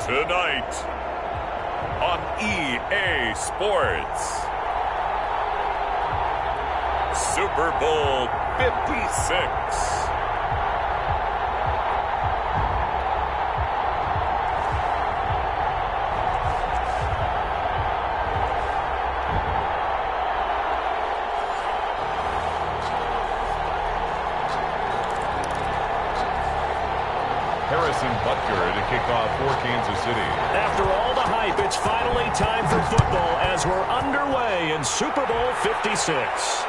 Tonight on EA Sports, Super Bowl 56. To kick off for Kansas City. After all the hype, it's finally time for football as we're underway in Super Bowl 56.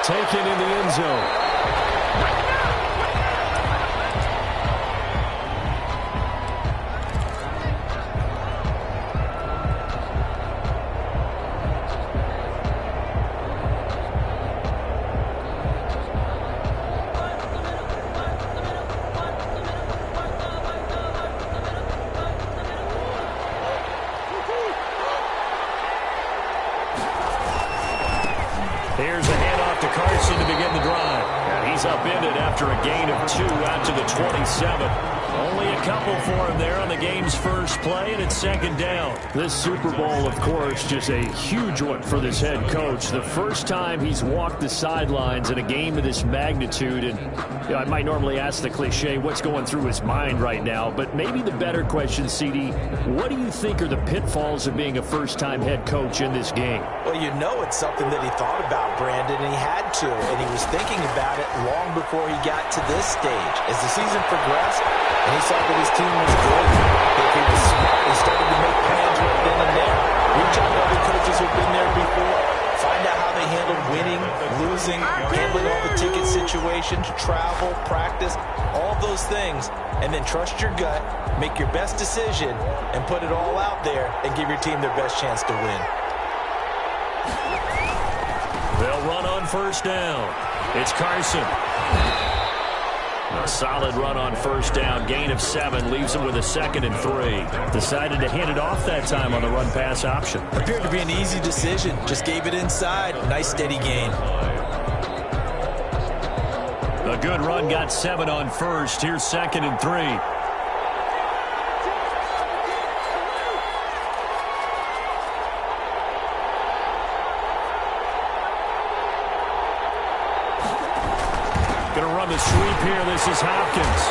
Taken in the end zone. Here's a handoff to Carson to begin the drive. And he's upended after a gain of 2 out to the 27. Only a couple for him there on the game's first play, and it's second down. This Super Bowl, of course, just a huge one for this head coach. The first time he's walked the sidelines in a game of this magnitude. And you know, I might normally ask the cliche, what's going through his mind right now? But maybe the better question, CD, what do you think are the pitfalls of being a first-time head coach in this game? Well, you know it's something that he thought about, Brandon, and he had to. And he was thinking about it long before he got to this stage. As the season progressed, and he saw that his team was good, if he was smart, he started to make plans right then and there. Reach out to other coaches who've been there before. Find out how they handled winning, losing, handling all the ticket situations, travel, practice, all those things. And then trust your gut, make your best decision, and put it all out there and give your team their best chance to win. They'll run on first down. It's Carson. A solid run on first down. Gain of 7 leaves him with a 2nd and 3. Decided to hand it off that time on the run-pass option. Appeared to be an easy decision. Just gave it inside. Nice steady gain. A good run got 7 on first. Here's 2nd and 3. The sweep here. This is Hopkins.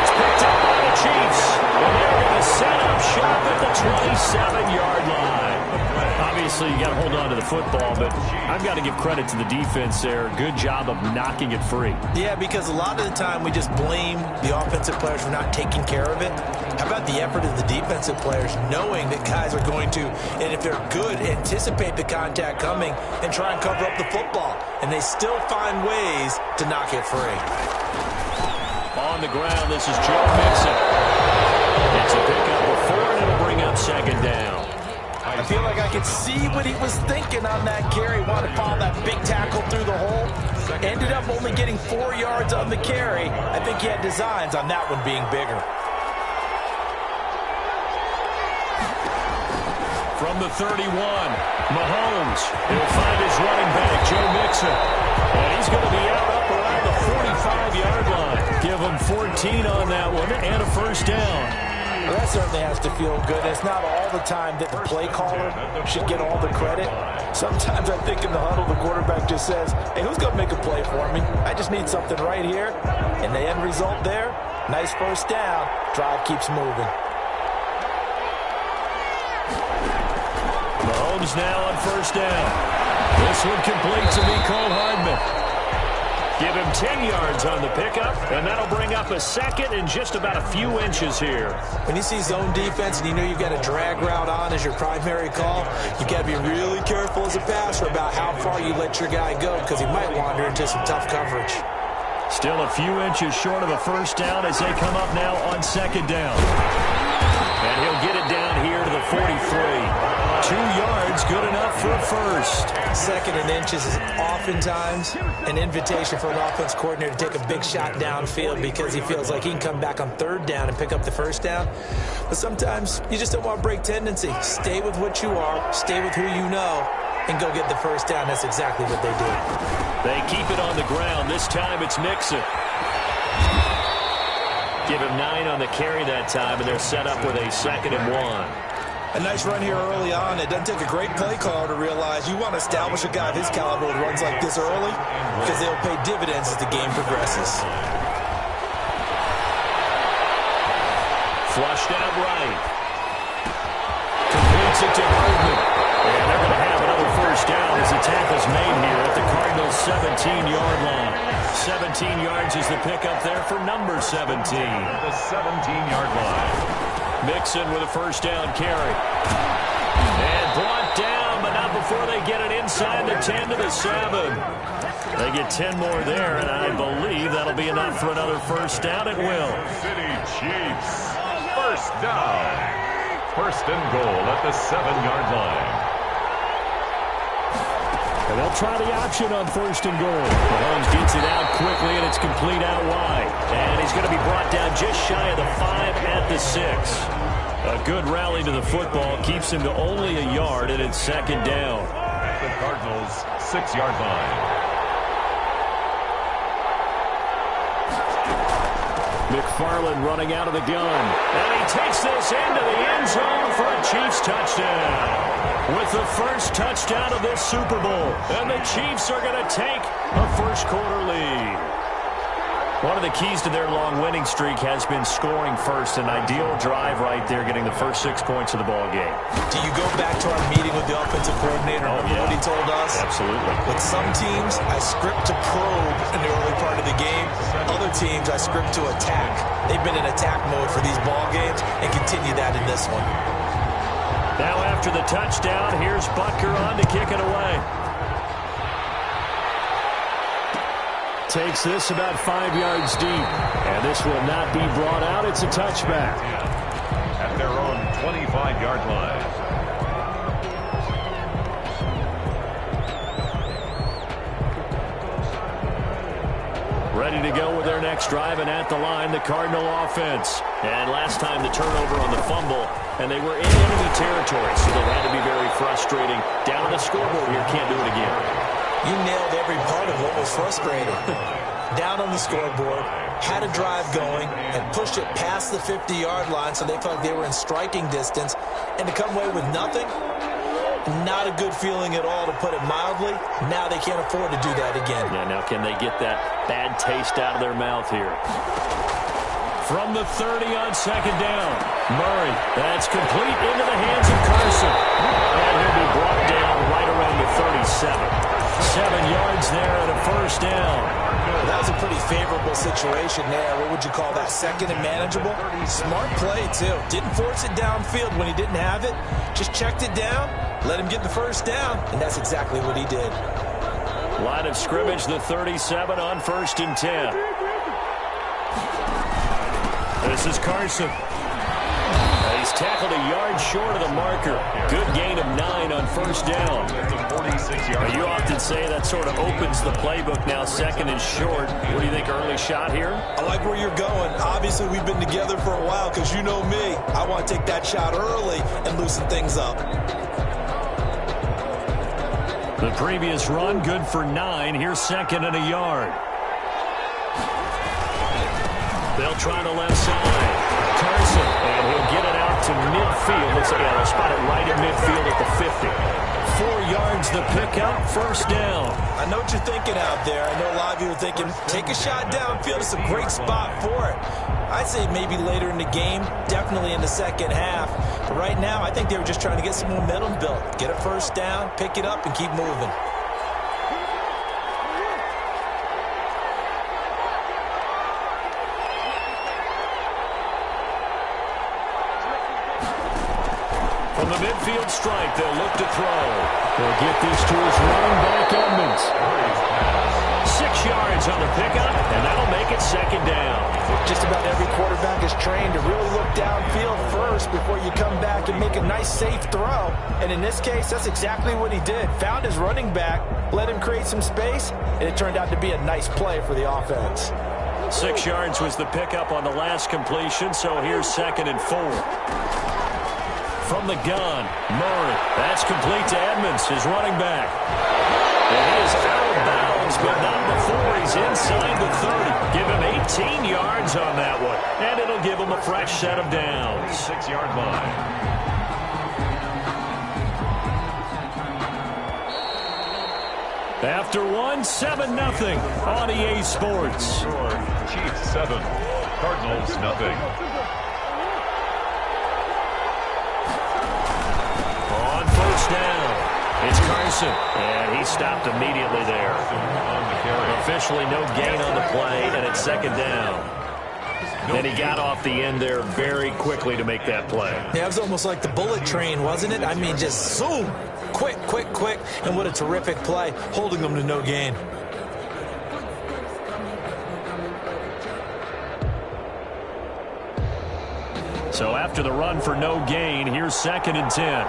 It's picked up by the Chiefs. And they're going to set up shop at the 27-yard line. Obviously, you got to hold on to the football, but I've got to give credit to the defense there. Good job of knocking it free. Yeah, because a lot of the time we just blame the offensive players for not taking care of it. How about the effort of the defensive players knowing that guys are going to, and if they're good, anticipate the contact coming and try and cover up the football. And they still find ways to knock it free. On the ground, this is Joe Mixon. It's a pickup of 4, and it'll bring up second down. I feel like I could see what he was thinking on that carry. Wanted to follow that big tackle through the hole. Ended up only getting 4 yards on the carry. I think he had designs on that one being bigger. From the 31, Mahomes. He'll find his running back, Joe Mixon. And he's going to be out up around the 45-yard line. Give him 14 on that one and a first down. Well, that certainly has to feel good. It's not all the time that the play caller should get all the credit. Sometimes I think in the huddle, the quarterback just says, hey, who's going to make a play for me? I just need something right here. And the end result there, nice first down. Drive keeps moving. Mahomes now on first down. This one complete to Mecole Hardman. Give him 10 yards on the pickup, and that'll bring up a 2nd and just about a few inches here. When you see zone defense and you know you've got a drag route on as your primary call, you've got to be really careful as a passer about how far you let your guy go because he might wander into some tough coverage. Still a few inches short of a first down as they come up now on second down. And he'll get it down here to the 43. 2 yards, good enough for a first. 2nd and inches is oftentimes an invitation for an offense coordinator to take a big shot downfield because he feels like he can come back on 3rd down and pick up the first down. But sometimes you just don't want to break tendency. Stay with what you are, stay with who you know, and go get the first down. That's exactly what they did. They keep it on the ground. This time it's Mixon. Give him 9 on the carry that time, and they're set up with a 2nd and 1. A nice run here early on. It doesn't take a great play caller to realize you want to establish a guy of his caliber that runs like this early because they'll pay dividends as the game progresses. Flushed out right. Completes it to Hardman. And they're going to have another first down as the tackle's made here at the Cardinals' 17-yard line. 17 yards is the pickup there for number 17. The 17-yard line. Mixon with a first down carry. And brought down, but not before they get it inside the 10 to the 7. They get 10 more there, and I believe that'll be enough for another first down. It will. City Chiefs. First down. First and goal at the 7-yard line. And they'll try the option on first and goal. Mahomes gets it out quickly, and it's complete out wide. And he's going to be brought down just shy of the 5 at the 6. A good rally to the football keeps him to only a yard, and it's 2nd down. At the Cardinals' 6-yard line. McFarland running out of the gun. And he takes this into the end zone for a Chiefs touchdown. With the first touchdown of this Super Bowl. And the Chiefs are going to take a first-quarter lead. One of the keys to their long winning streak has been scoring first. An ideal drive right there, getting the first 6 points of the ball game. Do you go back to our meeting with the offensive coordinator? Remember what he told us? Absolutely. With some teams, I script to probe in the early part of the game. Other teams, I script to attack. They've been in attack mode for these ball games and continue that in this one. Now after the touchdown, here's Butker on to kick it away. Takes this about 5 yards deep. And this will not be brought out. It's a touchback. At their own 25-yard line. Ready to go with their next drive, and at the line, the Cardinal offense. And last time, the turnover on the fumble, and they were in enemy territory, so they had to be very frustrating. Down on the scoreboard here, can't do it again. You nailed every part of what was frustrating. Down on the scoreboard, had a drive going, and pushed it past the 50-yard line so they felt like they were in striking distance. And to come away with nothing, not a good feeling at all, to put it mildly. Now they can't afford to do that again. Yeah, now can they get that bad taste out of their mouth here? From the 30 on 2nd down, Murray. That's complete into the hands of Carson. And he'll be brought down right around the 37. 7 yards there and a first down. That was a pretty favorable situation there. What would you call that? 2nd and manageable? Smart play, too. Didn't force it downfield when he didn't have it. Just checked it down, let him get the first down, and that's exactly what he did. Line of scrimmage, the 37 on 1st and 10. This is Carson. He's tackled a yard short of the marker. Good gain of 9 on first down. You often say that sort of opens the playbook now, 2nd and short. What do you think, early shot here? I like where you're going. Obviously, we've been together for a while because you know me. I want to take that shot early and loosen things up. The previous run, good for 9. Here's 2nd and a yard. They'll try the left side. Carson, and he'll get it out to midfield. Looks like they'll spot it right in midfield at the 50. 4 yards the pickup, first down. I know what you're thinking out there. I know a lot of you are thinking, take a shot downfield. It's a great spot for it. I'd say maybe later in the game, definitely in the second half. But right now, I think they were just trying to get some momentum built. Get a first down, pick it up, and keep moving. From the midfield stripe, they'll look to throw. They'll get this to his running back, Edmonds. 6 yards on the pickup, and that'll make it 2nd down. Just about every quarterback is trained to really look downfield first before you come back and make a nice, safe throw. And in this case, that's exactly what he did. Found his running back, let him create some space, and it turned out to be a nice play for the offense. 6 yards was the pickup on the last completion, so here's 2nd and 4. From the gun, Murray. That's complete to Edmonds, his running back. And he is out of bounds yards, but not before he's inside the 30. Give him 18 yards on that one, and it'll give him a fresh set of downs. 6-yard line. After one, 7-0 on EA Sports. Chiefs 7, Cardinals nothing. On first down, it's Carson, and he stopped immediately there. Officially no gain on the play, and it's second down. Then he got off the end there very quickly to make that play. Yeah, it was almost like the bullet train, wasn't it? I mean, just zoom. Quick, quick, quick. And what a terrific play, holding them to no gain. So after the run for no gain, here's 2nd and 10.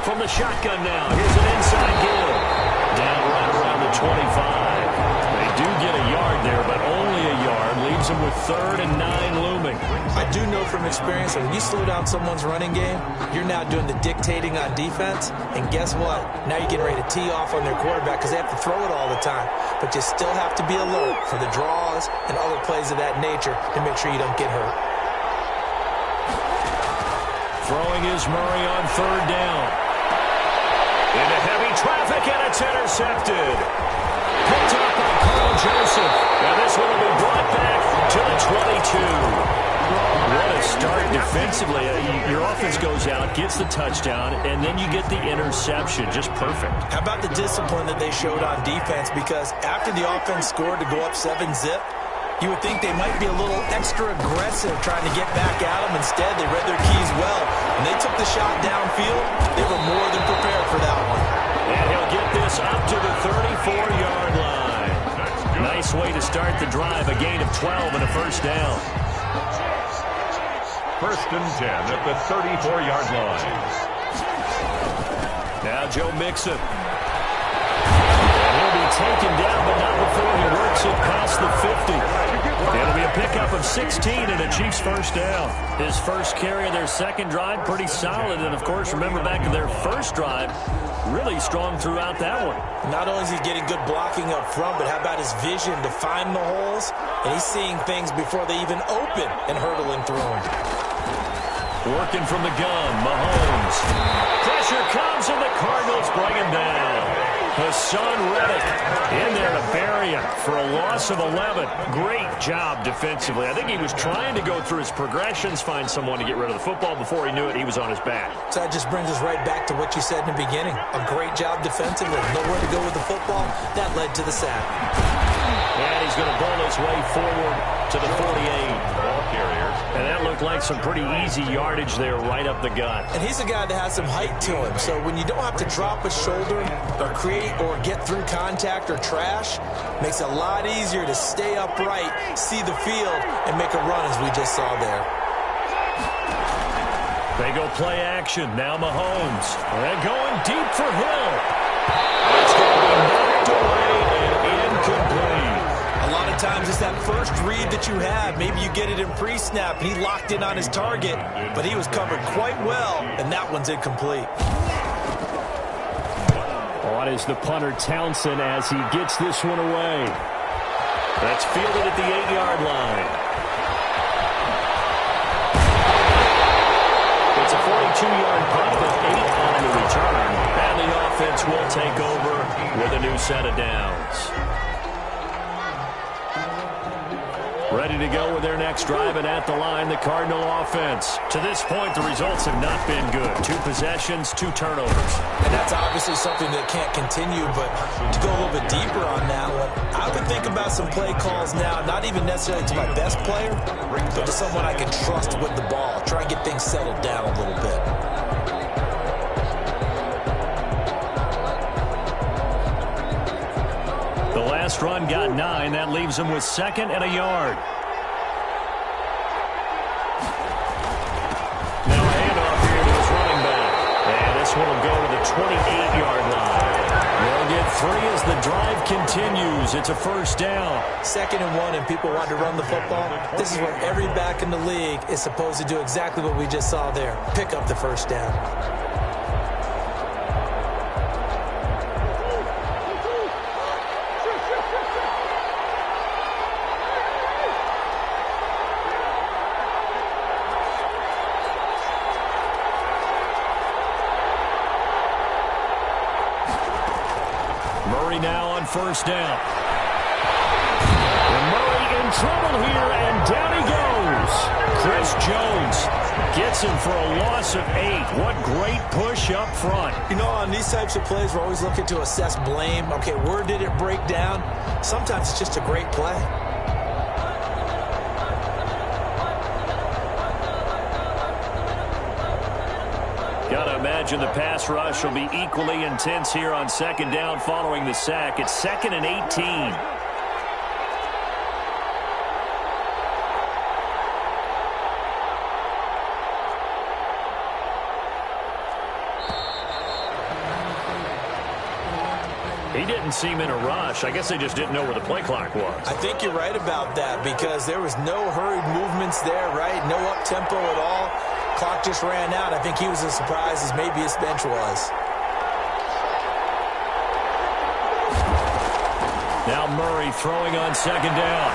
From the shotgun now, here's an inside give. Down right around the 25. They do get a yard there, but only a yard. Leaves them with 3rd and 9 looming. I do know from experience that when you slow down someone's running game, you're now doing the dictating on defense. And guess what? Now you're getting ready to tee off on their quarterback because they have to throw it all the time. But you still have to be alert for the draws and other plays of that nature to make sure you don't get hurt. Throwing is Murray on 3rd down. Into heavy traffic, and it's intercepted. Picked up by Carl Joseph. And this one will be brought back to the 22. What a start defensively. Your offense goes out, gets the touchdown, and then you get the interception. Just perfect. How about the discipline that they showed on defense? Because after the offense scored to go up 7-zip, you would think they might be a little extra aggressive trying to get back at them. Instead, they read their keys well. When they took the shot downfield, they were more than prepared for that one. And he'll get this up to the 34-yard line. Nice way to start the drive. A gain of 12 and a first down. 1st and 10 at the 34-yard line. Now Joe Mixon. And he'll be taken down, but not before he works it past the 50. It'll be a pickup of 16 and a Chiefs first down. His first carry of their second drive, pretty solid. And, of course, remember back to their first drive, really strong throughout that one. Not only is he getting good blocking up front, but how about his vision to find the holes? And he's seeing things before they even open and hurdling through them. Working from the gun, Mahomes. Pressure comes, and the Cardinals bring him down. Hassan Reddick in there to bury him for a loss of 11. Great job defensively. I think he was trying to go through his progressions, find someone to get rid of the football. Before he knew it, he was on his back. So that just brings us right back to what you said in the beginning. A great job defensively. Nowhere to go with the football. That led to the sack. And he's going to bowl his way forward to the 48. Ball carriers. And that looked like some pretty easy yardage there right up the gut. And he's a guy that has some height to him. So when you don't have to drop a shoulder or create or get through contact or trash, makes it a lot easier to stay upright, see the field, and make a run as we just saw there. They go play action. Now Mahomes. And going deep for Hill. It's going to be knocked away and incomplete. A lot of times it's that first read that you have. Maybe you get it in pre-snap, and he locked in on his target, but he was covered quite well, and that one's incomplete. On is the punter Townsend as he gets this one away. That's fielded at the 8-yard line. It's a 42-yard punt with 8 on the return. And the offense will take over with a new set of downs. Ready to go with their next drive, and at the line, the Cardinal offense. To this point, the results have not been good. 2 possessions, 2 turnovers. And that's obviously something that can't continue, but to go a little bit deeper on that one, I would think about some play calls now, not even necessarily to my best player, but to someone I can trust with the ball. Try and get things settled down a little bit. Last run got 9. That leaves him with 2nd and a yard. Now a handoff here to his running back. And this one will go to the 28-yard line. They'll get 3 as the drive continues. It's a first down. 2nd and 1, and people want to run the football. This is where every back in the league is supposed to do exactly what we just saw there. Pick up the first down. Murray now on first down. And Murray in trouble here, and down he goes. Chris Jones gets him for a loss of 8. What great push up front. You know, on these types of plays, we're always looking to assess blame. Okay, where did it break down? Sometimes it's just a great play. Gotta imagine the pass rush will be equally intense here on second down following the sack. It's 2nd and 18. He didn't seem in a rush. I guess they just didn't know where the play clock was. I think you're right about that because there was no hurried movements there, right? No up-tempo at all. Clock just ran out. I think he was as surprised as maybe his bench was. Now Murray throwing on second down.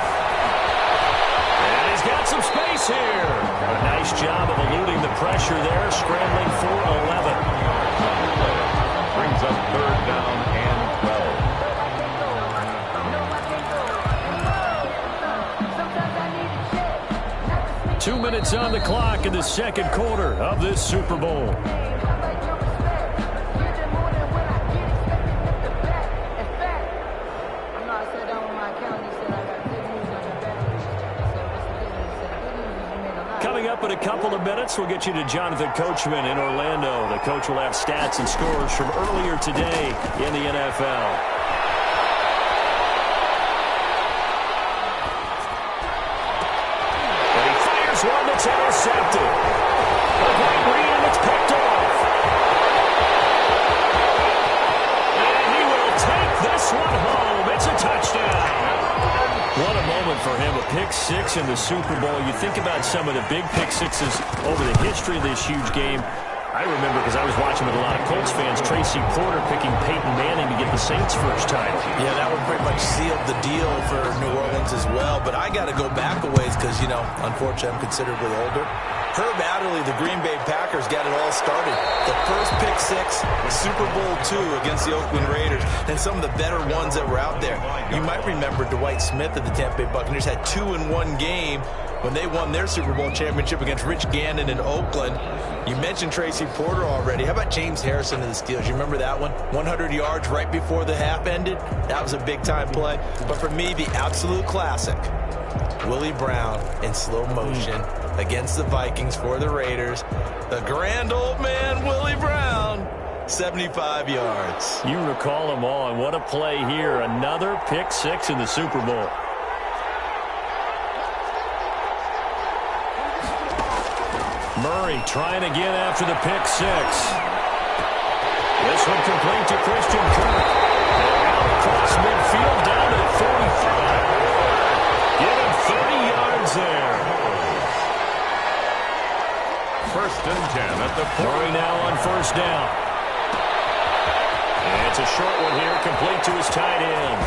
And he's got some space here. A nice job of eluding the pressure there, scrambling for 11. Brings up third down and 12. 2 minutes on the clock in the second quarter of this Super Bowl. Coming up in a couple of minutes, we'll get you to Jonathan Coachman in Orlando. The coach will have stats and scores from earlier today in the NFL. One that's intercepted. A great read, and it's picked off. And he will take this one home. It's a touchdown. What a moment for him. A pick six in the Super Bowl. You think about some of the big pick sixes over the history of this huge game. I remember, because I was watching with a lot of Colts fans, Tracy Porter picking Peyton Manning to get the Saints' first title. Yeah, that one pretty much sealed the deal for New Orleans as well. But I got to go back a ways because, you know, unfortunately I'm considerably older. Herb Adderley, the Green Bay Packers, got it all started. The first pick six, Super Bowl II against the Oakland Raiders, and some of the better ones that were out there. You might remember Dwight Smith of the Tampa Bay Buccaneers had 2 in one game when they won their Super Bowl championship against Rich Gannon in Oakland. You mentioned Tracy Porter already. How about James Harrison of the Steelers? You remember that one? 100 yards right before the half ended? That was a big-time play. But for me, the absolute classic, Willie Brown in slow motion against the Vikings for the Raiders. The grand old man, Willie Brown, 75 yards. You recall them all, and what a play here. Another pick six in the Super Bowl. Murray trying again after the pick six. This one complete to Christian Kirk. And out across midfield down to the 45. Give him 30 yards there. First and 10 at the 40. Murray now on first down. And it's a short one here, complete to his tight end.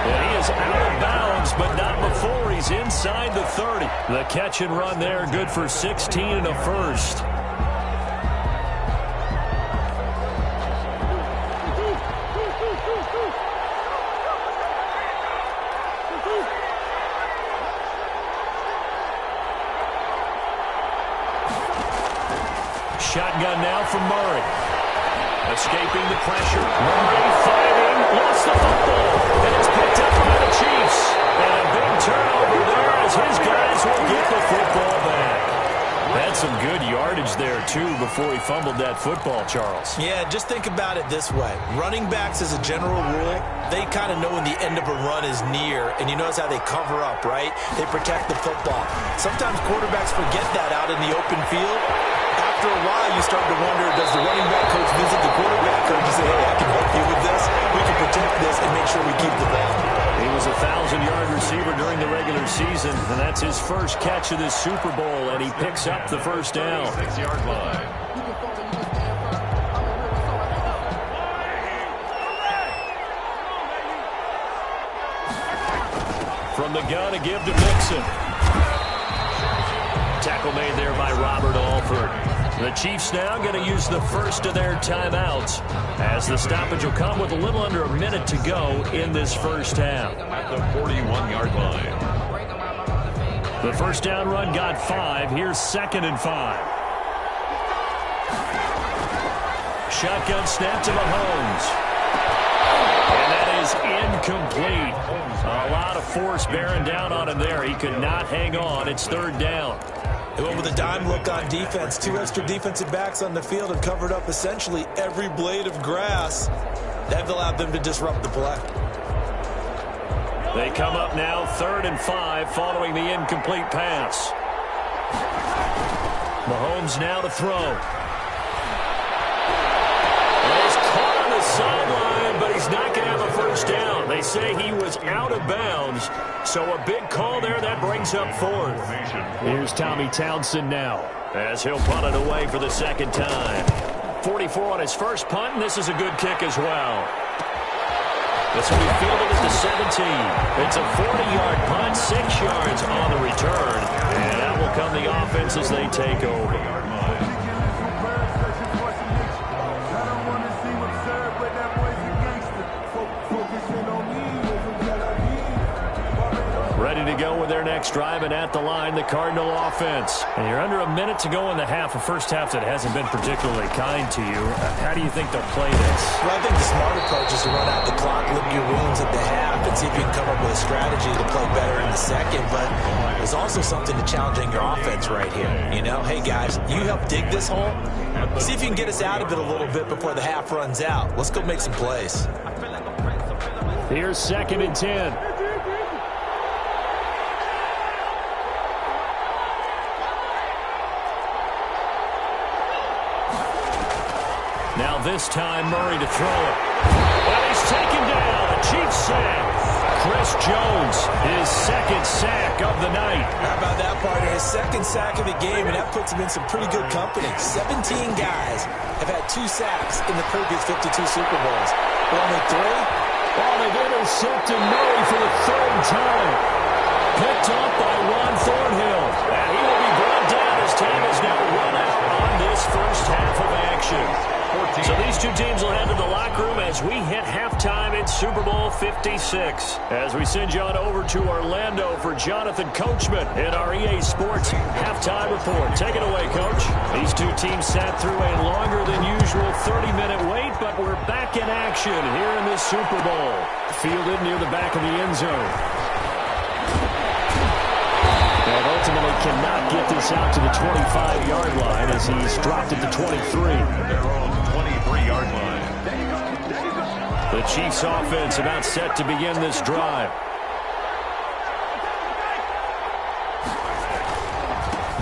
And he is out of bounds, but not before he's inside the 30. The catch and run there, good for 16 and a first. Shotgun now from Murray. Escaping the pressure. Murray fighting. Lost the football. And it's picked up by the Chiefs. And a big turnover there as his guys will get the football back. Had some good yardage there, too, before he fumbled that football, Charles. Yeah, just think about it this way. Running backs, as a general rule, they kind of know when the end of a run is near, and you notice how they cover up, right? They protect the football. Sometimes quarterbacks forget that out in the open field. After a while, you start to wonder, does the running back coach visit the quarterback coach and say, hey, I can help you with this, we can protect this, and make sure we keep the ball? He was a 1,000-yard receiver during the regular season, and that's his first catch of this Super Bowl, and he picks up the first down. 6-yard line. From the gun, a give to Mixon. Tackle made there by Robert Alford. The Chiefs now going to use the first of their timeouts as the stoppage will come with a little under a minute to go in this first half. At the 41-yard line. The first down run got 5. Here's 2nd and 5. Shotgun snap to Mahomes. And that is incomplete. A lot of force bearing down on him there. He could not hang on. It's 3rd down. They went with a dime look on defense. 2 extra defensive backs on the field and covered up essentially every blade of grass. That allowed them to disrupt the play. They come up now 3rd and 5 following the incomplete pass. Mahomes now to throw. He's caught on the sideline, but he's not going to have a first down. They say he was out of bounds, so a big call there that brings up 4th. Here's Tommy Townsend now as he'll punt it away for the 2nd time. 44 on his first punt, and this is a good kick as well. This will be fielded at the 17. It's a 40-yard punt, 6 yards on the return, and that will come the offense as they take over. Ready to go with their next drive, and at the line, the Cardinal offense. And you're under a minute to go in the half, a first half that hasn't been particularly kind to you. How do you think they'll play this? Well, I think the smart approach is to run out the clock, lick your wounds at the half, and see if you can come up with a strategy to play better in the second. But there's also something to challenging your offense right here. You know, hey, guys, you help dig this hole. See if you can get us out of it a little bit before the half runs out. Let's go make some plays. Here's 2nd and 10. Now this time, Murray to throw it. And he's taken down. A Chiefs sack. Chris Jones, his 2nd sack of the night. How about that, partner? His 2nd sack of the game, and that puts him in some pretty good company. 17 guys have had 2 sacks in the previous 52 Super Bowls. But only 3? Oh, they've intercepted Murray for the 3rd time. Picked up by Juan Thornhill. And he will be brought down as time is now run out on this first half of action. So these two teams will head to the locker room as we hit halftime in Super Bowl 56. As we send you on over to Orlando for Jonathan Coachman in our EA Sports halftime report. Take it away, Coach. These two teams sat through a longer than usual 30-minute wait, but we're back in action here in this Super Bowl. Fielded near the back of the end zone. And ultimately cannot get this out to the 25-yard line as he's dropped at the 23. Their own 23-yard line. The Chiefs offense about set to begin this drive.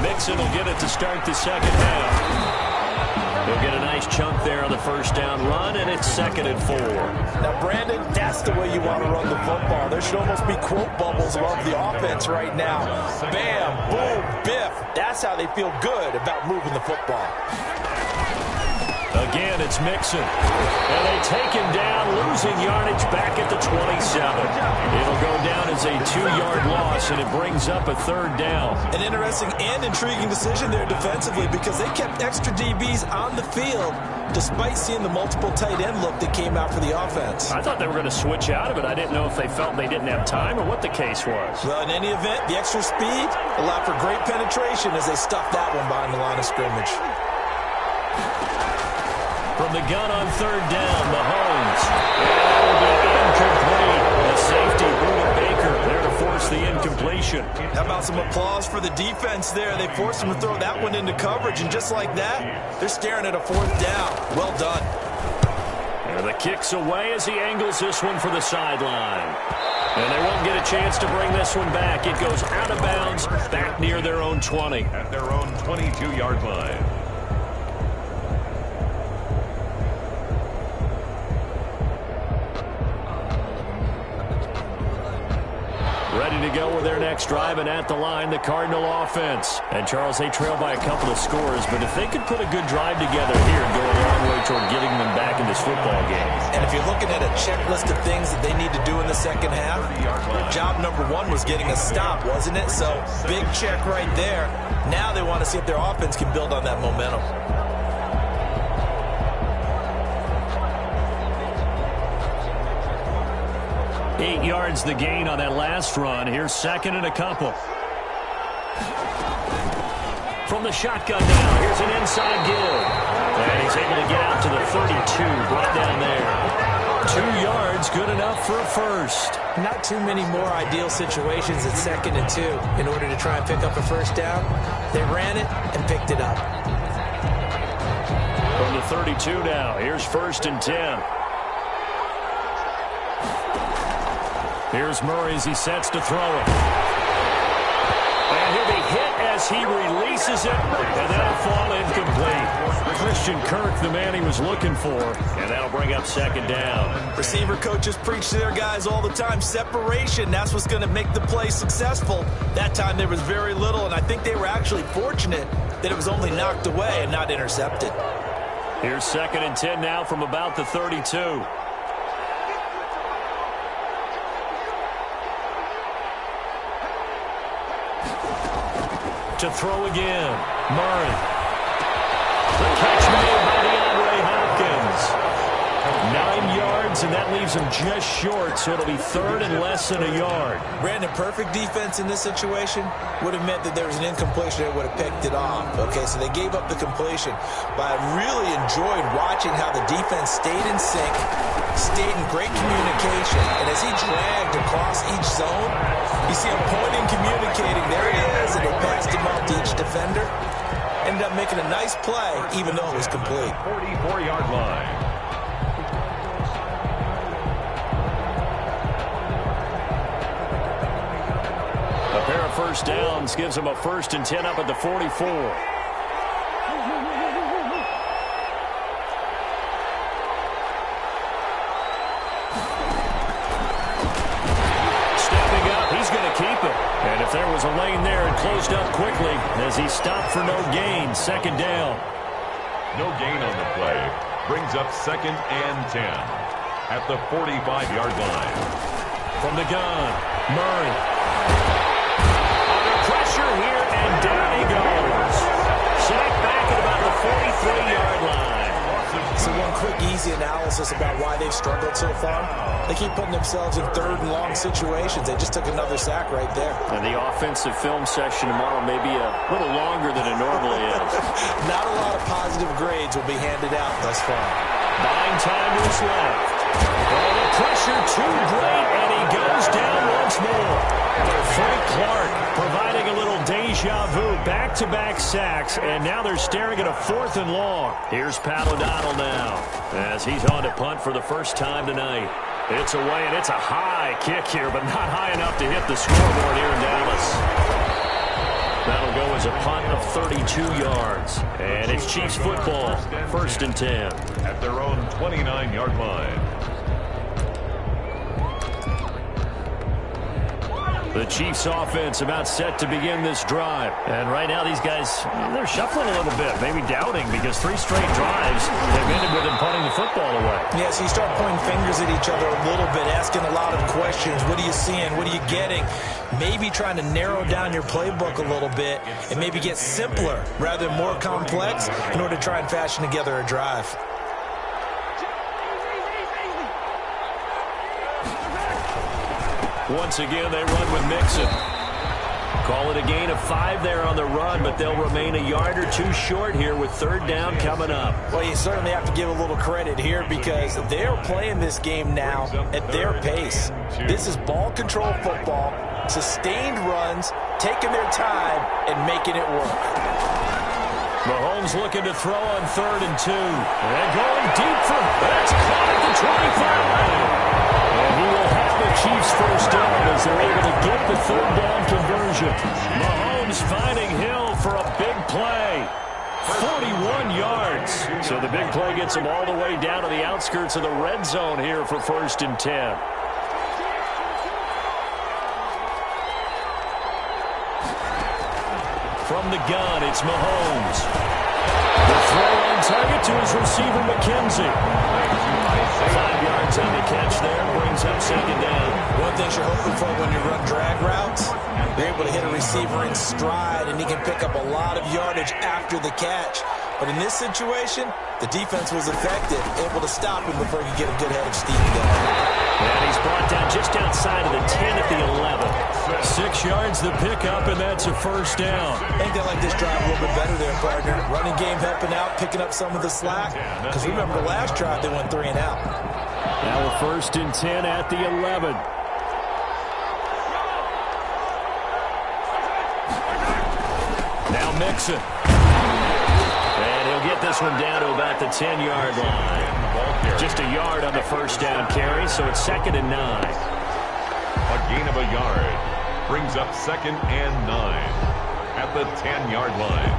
Mixon will get it to start the 2nd half. He'll get a nice chunk there on the first down run, and it's 2nd and 4. Now, Brandon, that's the way you want to run the football. There should almost be quote bubbles above the offense right now. Bam, boom, biff. That's how they feel good about moving the football. Again, it's Mixon. And they take him down, losing yardage back at the 27. It'll go down as a 2-yard loss, and it brings up a 3rd down. An interesting and intriguing decision there defensively because they kept extra DBs on the field despite seeing the multiple tight end look that came out for the offense. I thought they were going to switch out of it. I didn't know if they felt they didn't have time or what the case was. Well, in any event, the extra speed allowed for great penetration as they stuffed that one behind the line of scrimmage. From the gun on 3rd down, Mahomes. And that will be incomplete. The safety, Budda Baker, there to force the incompletion. How about some applause for the defense there? They forced him to throw that one into coverage, and just like that, they're staring at a 4th down. Well done. And the kick's away as he angles this one for the sideline. And they won't get a chance to bring this one back. It goes out of bounds, back near their own 20. At their own 22-yard line. Ready to go with their next drive, and at the line, the Cardinal offense. And, Charles, they trail by a couple of scores, but if they could put a good drive together here and go a long way toward getting them back in this football game. And if you're looking at a checklist of things that they need to do in the second half, job number one was getting a stop, wasn't it? So big check right there. Now they want to see if their offense can build on that momentum. Eight yards the gain on that last run. Here's second and a couple. From the shotgun now, here's an inside give. And he's able to get out to the 32, brought down there. 2 yards, good enough for a first. Not too many more ideal situations at 2nd and 2 in order to try and pick up a first down. They ran it and picked it up. From the 32 now, here's 1st and 10. Here's Murray as he sets to throw it. And he'll be hit as he releases it, and that'll fall incomplete. Christian Kirk, the man he was looking for, and that'll bring up 2nd down. Receiver coaches preach to their guys all the time. Separation, that's what's going to make the play successful. That time there was very little, and I think they were actually fortunate that it was only knocked away and not intercepted. Here's 2nd and 10 now from about the 32. To throw again, Murray. The catch made by DeAndre Hopkins. 9 yards, and that leaves him just short, so it'll be 3rd and less than a yard. Brandon, perfect defense in this situation would have meant that there was an incompletion that would have picked it off. Okay, so they gave up the completion. But I really enjoyed watching how the defense stayed in sync, stayed in great communication, and as he dragged across each zone, you see him pointing, communicating. There he is, and they passed him off to each defender. Ended up making a nice play, even though it was complete. 44-yard line. A pair of first downs gives him a 1st and 10 up at the 44. And if there was a lane there, it closed up quickly as he stopped for no gain. 2nd down. No gain on the play. Brings up 2nd and 10 at the 45-yard line. From the gun, Murray. Under pressure here, and down he goes. Sacked back at about the 43-yard line. So one quick, easy analysis about why they've struggled so far. They keep putting themselves in 3rd and long situations. They just took another sack right there. And the offensive film session tomorrow may be a little longer than it normally is. Not a lot of positive grades will be handed out thus far. Buying time is left. Oh, the pressure too great, and he goes down once more. Frank Clark providing a little deja vu. Back-to-back sacks, and now they're staring at a 4th and long. Here's Pat O'Donnell now as he's on to punt for the first time tonight. It's away, and it's a high kick here, but not high enough to hit the scoreboard here in Dallas. That'll go as a punt of 32 yards. And it's Chiefs football, 1st and 10. At their own 29-yard line. The Chiefs offense about set to begin this drive. And right now these guys, they're shuffling a little bit, maybe doubting, because 3 straight drives have ended with them punting the football away. Yeah, so you start pointing fingers at each other a little bit, asking a lot of questions. What are you seeing? What are you getting? Maybe trying to narrow down your playbook a little bit and maybe get simpler rather than more complex in order to try and fashion together a drive. Once again, they run with Mixon. Call it a gain of 5 there on the run, but they'll remain a yard or 2 short here with 3rd down coming up. Well, you certainly have to give a little credit here because they're playing this game now at their pace. This is ball control football, sustained runs, taking their time, and making it work. Mahomes looking to throw on 3rd and 2. And going deep for that's caught at the 25. And he will have the Chiefs first down as they're able to get the 3rd down conversion. Mahomes finding Hill for a big play. 41 yards. So the big play gets him all the way down to the outskirts of the red zone here for 1st and 10. From the gun, it's Mahomes. The Throw on target to his receiver, McKenzie. 5 yards on the catch there, brings up second down. One thing you're hoping for when you run drag routes, you're able to hit a receiver in stride, and he can pick up a lot of yardage after the catch. But in this situation, the defense was effective, able to stop him before he could get a good head of steam going. And he's brought down just outside of the 10 at the 11. 6 yards the pickup, and that's a first down. I think they like this drive a little bit better there, partner. Running game helping out, picking up some of the slack. Because remember the last drive, they went 3 and out. Now a 1st and 10 at the 11. Now Mixon. And he'll get this one down to about the 10-yard line. Just a yard on the first down carry, so it's 2nd and 9. A gain of a yard brings up 2nd and 9 at the 10-yard line.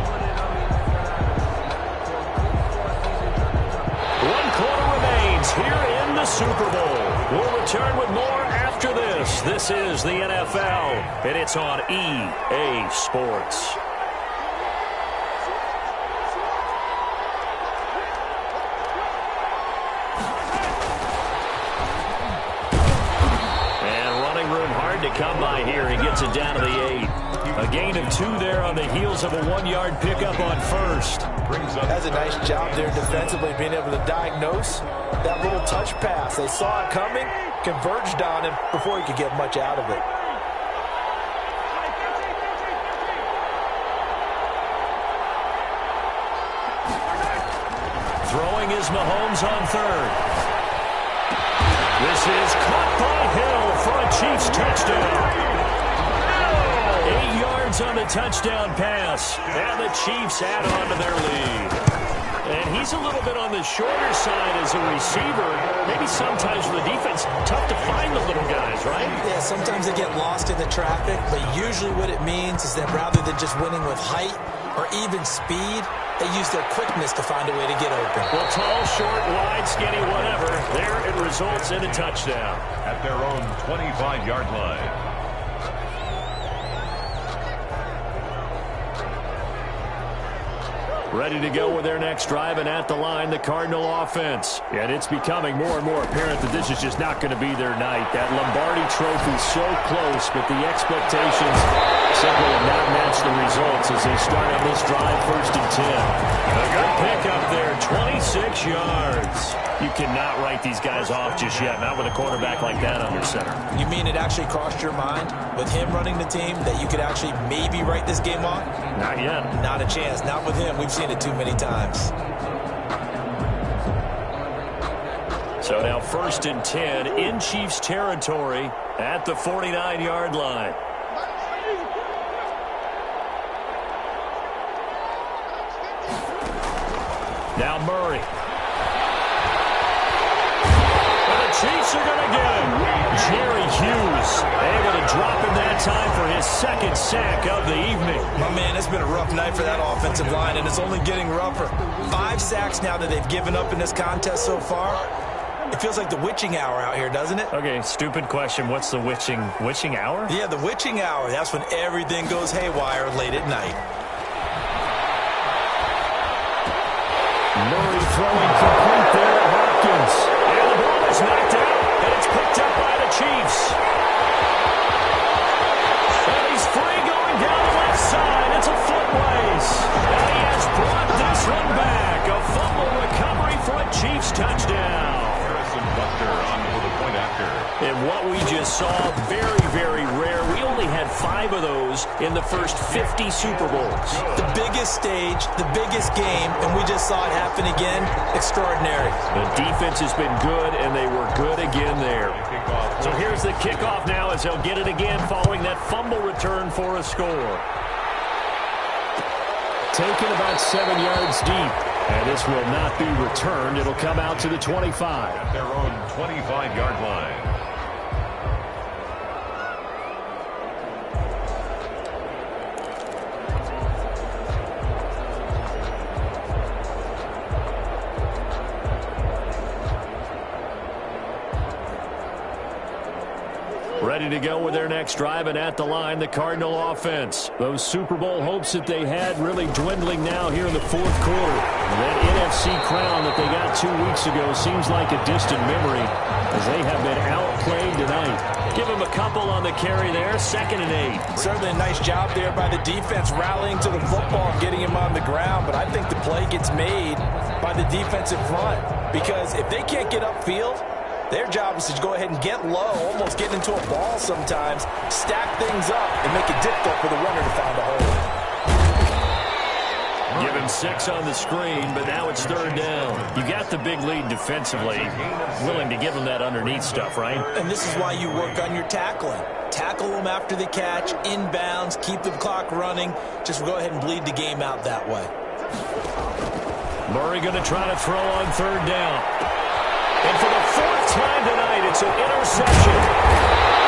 1 quarter remains here in the Super Bowl. We'll return with more after this. This is the NFL, and it's on EA Sports. To come by here. He gets it down to the 8. A gain of 2 there on the heels of a 1-yard pickup on first. Has a nice job there defensively, being able to diagnose that little touch pass. They saw it coming, converged on him before he could get much out of it. Throwing is Mahomes on 3rd. This is caught by Hill for a Chiefs touchdown. 8 yards on the touchdown pass. And the Chiefs add on to their lead. And he's a little bit on the shorter side as a receiver. Maybe sometimes for the defense, tough to find the little guys, right? Yeah, sometimes they get lost in the traffic, but usually what it means is that rather than just winning with height or even speed, they use their quickness to find a way to get open. Well, tall, short, wide, skinny, whatever. There it results in a touchdown. At their own 25-yard line. Ready to go with their next drive, and at the line, the Cardinal offense. And it's becoming more and more apparent that this is just not going to be their night. That Lombardi trophy so close, but the expectations simply have not matched the results as they start on this drive, 1st and 10. A good pickup there, 26 yards. You cannot write these guys off just yet, not with a quarterback like that under center. You mean it actually crossed your mind with him running the team that you could actually maybe write this game off? Not yet. Not a chance. Not with him. We've seen it too many times. So now 1st and 10 in Chiefs territory at the 49-yard line. Now Murray. Chiefs are going to get him. Jerry Hughes able to drop him that time for his 2nd sack of the evening. My man, it's been a rough night for that offensive line, and it's only getting rougher. 5 sacks now that they've given up in this contest so far. It feels like the witching hour out here, doesn't it? Okay, stupid question. What's the witching hour? Yeah, the witching hour. That's when everything goes haywire late at night. Murray throwing complete there at Hopkins. And the ball is knocked out, and it's picked up by the Chiefs. And he's free going down the left side. It's a foot race. And he has brought this one back. A fumble recovery for a Chiefs touchdown. And what we just saw, very, very rare. We only had 5 of those in the first 50 Super Bowls. The biggest stage, the biggest game, and we just saw it happen again. Extraordinary. The defense has been good, and they were good again there. So here's the kickoff now as they'll get it again following that fumble return for a score. Taken about 7 yards deep. And this will not be returned. It'll come out to the 25. At their own 25-yard line. Ready to go with their next drive, and at the line, the Cardinal offense. Those Super Bowl hopes that they had really dwindling now here in the fourth quarter. That NFC crown that they got 2 weeks ago seems like a distant memory as they have been outplayed tonight. Give them a couple on the carry there, 2nd and 8. Certainly a nice job there by the defense rallying to the football and getting him on the ground, but I think the play gets made by the defensive front because if they can't get upfield, their job is to go ahead and get low, almost get into a ball sometimes, stack things up, and make it difficult for the runner to find a hole. Give him 6 on the screen, but now it's 3rd down. You got the big lead defensively, willing to give them that underneath stuff, right? And this is why you work on your tackling. Tackle them after the catch, inbounds, keep the clock running. Just go ahead and bleed the game out that way. Murray going to try to throw on 3rd down. And for the 4th time tonight, it's an interception.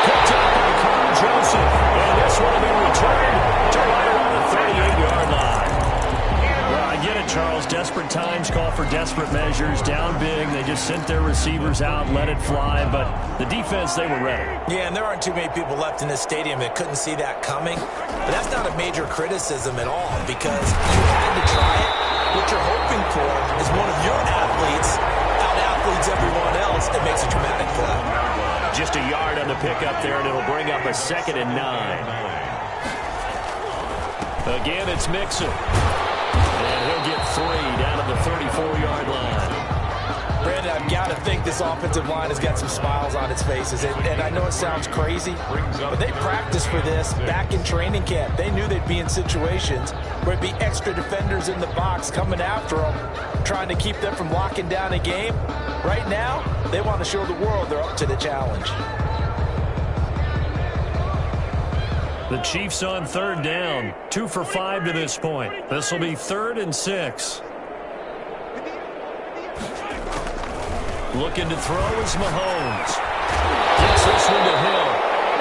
Picked up by Carl Joseph. And this one will be returned to right around the 38-yard line. Well, I get it, Charles. Desperate times call for desperate measures. Down big. They just sent their receivers out, let it fly. But the defense, they were ready. Yeah, and there aren't too many people left in this stadium that couldn't see that coming. But that's not a major criticism at all because you had to try it. What you're hoping for is one of your athletes out-athletes everyone else that makes a dramatic play. Just a yard on the pickup there, and it'll bring up a 2nd and 9. Again, it's Mixon. And he'll get 3 down to the 34-yard line. Brandon, I've got to think this offensive line has got some smiles on its faces. And I know it sounds crazy, but they practiced for this back in training camp. They knew they'd be in situations where it'd be extra defenders in the box coming after them, trying to keep them from locking down a game. Right now, they want to show the world they're up to the challenge. The Chiefs on 3rd down, 2 for 5 to this point. This will be 3rd and 6. Looking to throw is Mahomes. Gets this one to Hill.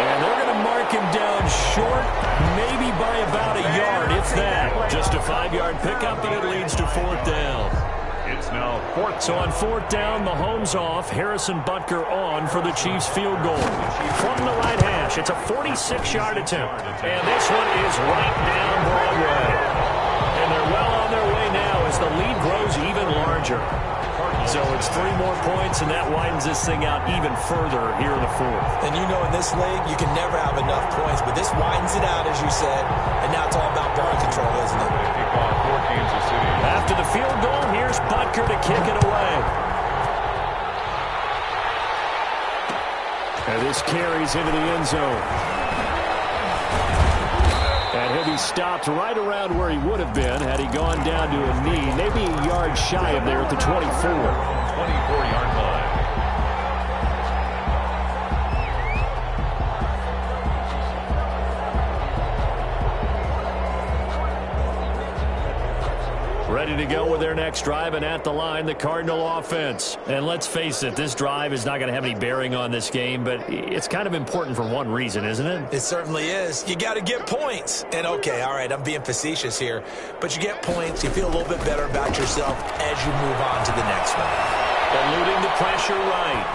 And they're going to mark him down short, maybe by about a yard, if that. Just a 5-yard pickup, and it leads to 4th down. It's now 4th. So on 4th down, Mahomes off, Harrison Butker on for the Chiefs field goal. From the right hash, it's a 46-yard attempt. And this one is right down Broadway. And they're well on their way now as the lead grows even larger. So it's 3 more points, and that widens this thing out even further here in the 4th. And you know in this league, you can never have enough points, but this widens it out, as you said, and now it's all about ball control, isn't it? After the field goal, here's Butker to kick it away. And this carries into the end zone. And he'll be stopped right around where he would have been had he gone down to a knee, maybe a yard shy of there at the 24. 24-yard line. Ready to go with their next drive, and at the line, the Cardinal offense. And let's face it, this drive is not going to have any bearing on this game, but it's kind of important for one reason, isn't it? It certainly is. You got to get points. And okay, all right, I'm being facetious here, but you get points, you feel a little bit better about yourself as you move on to the next one. Eluding the pressure right.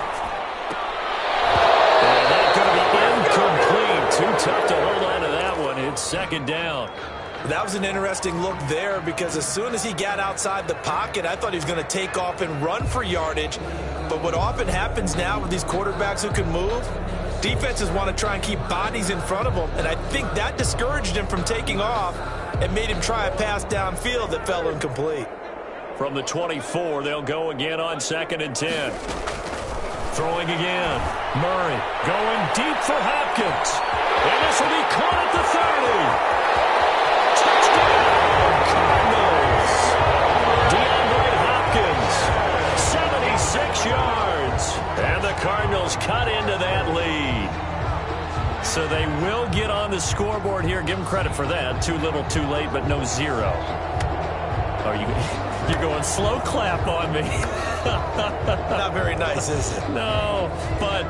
And that's going to be incomplete. Too tough to hold on to that one. It's 2nd down. That was an interesting look there because as soon as he got outside the pocket, I thought he was going to take off and run for yardage. But what often happens now with these quarterbacks who can move, defenses want to try and keep bodies in front of them. And I think that discouraged him from taking off and made him try a pass downfield that fell incomplete. From the 24, they'll go again on 2nd and 10. Throwing again. Murray going deep for Hopkins. And this will be caught at the 30. Cardinals. DeAndre Hopkins, 76 yards. And the Cardinals cut into that lead. So they will get on the scoreboard here. Give them credit for that. Too little, too late, but no 0. You're going slow clap on me. Not very nice, is it? No, but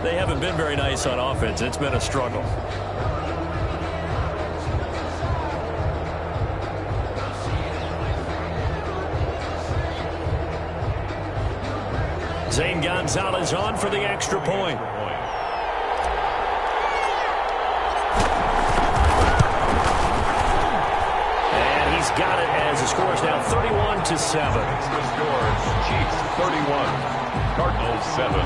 they haven't been very nice on offense. It's been a struggle. Zane Gonzalez on for the extra point. The score is now 31-7. The score, Chiefs 31, Cardinals 7.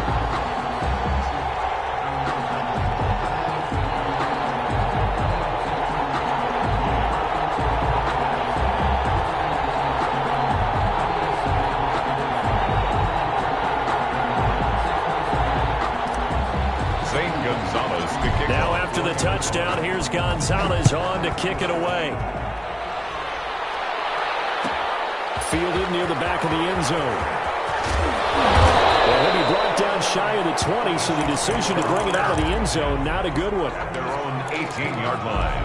Now after the touchdown, here's Gonzalez on to kick it away. Fielded near the back of the end zone. Well, he'll be brought down shy of the 20, so the decision to bring it out of the end zone, not a good one. At their own 18-yard line.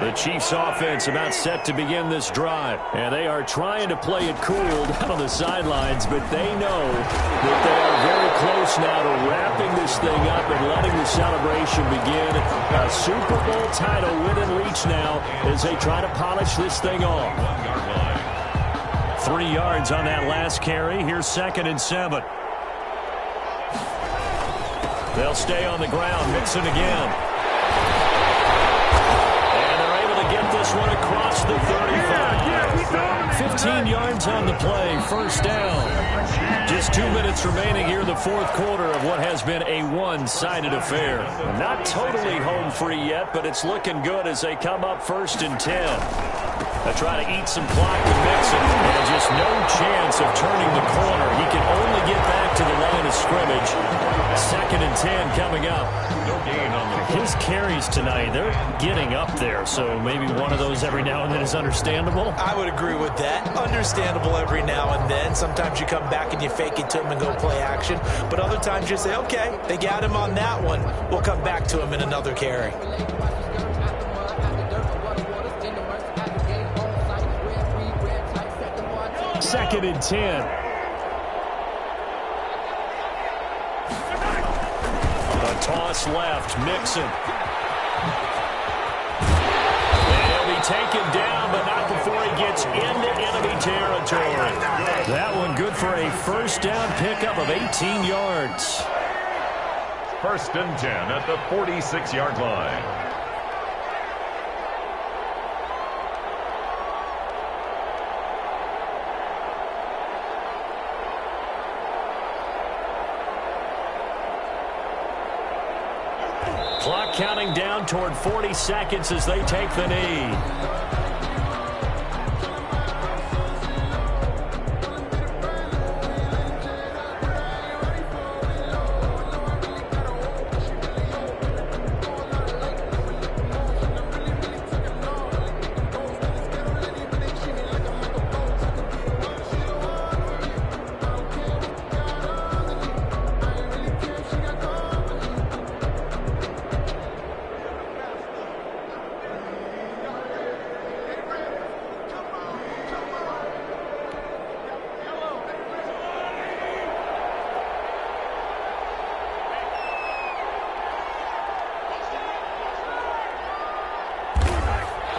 The Chiefs offense about set to begin this drive. And they are trying to play it cool down on the sidelines, but they know that they are very close now to wrapping this thing up and letting the celebration begin. A Super Bowl title within reach now as they try to polish this thing off. 3 yards on that last carry. Here's 2nd and 7. They'll stay on the ground. Mixon again. Get this one across the 35. 15 yards on the play. First down. Just 2 minutes remaining here in the fourth quarter of what has been a one-sided affair. Not totally home free yet, but it's looking good as they come up 1st and 10. They try to eat some clock to Mixon, and just no chance of turning the corner. He can only get back to the line of scrimmage. 2nd and 10 coming up. No gain on the His carries tonight, they're getting up there, so maybe one of those every now and then is understandable. I would agree with that. Understandable every now and then. Sometimes you come back and you fake it to him and go play action, but other times you say, okay, they got him on that one. We'll come back to him in another carry. Second and 10. A toss left. Mixon. And he'll be taken down, but not before he gets into enemy territory. That one good for a first down pickup of 18 yards. 1st and 10 at the 46-yard line. Clock counting down toward 40 seconds as they take the knee.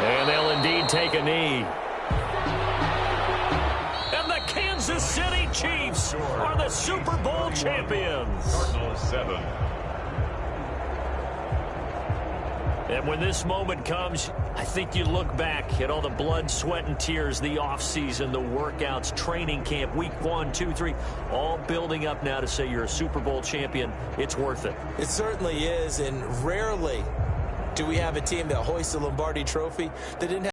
And they'll indeed take a knee. And the Kansas City Chiefs are the Super Bowl champions. Cardinals 7. And when this moment comes, I think you look back at all the blood, sweat, and tears, the offseason, the workouts, training camp, week 1, 2, 3, all building up now to say you're a Super Bowl champion. It's worth it. It certainly is, and rarely do we have a team that hoists the Lombardi Trophy that didn't have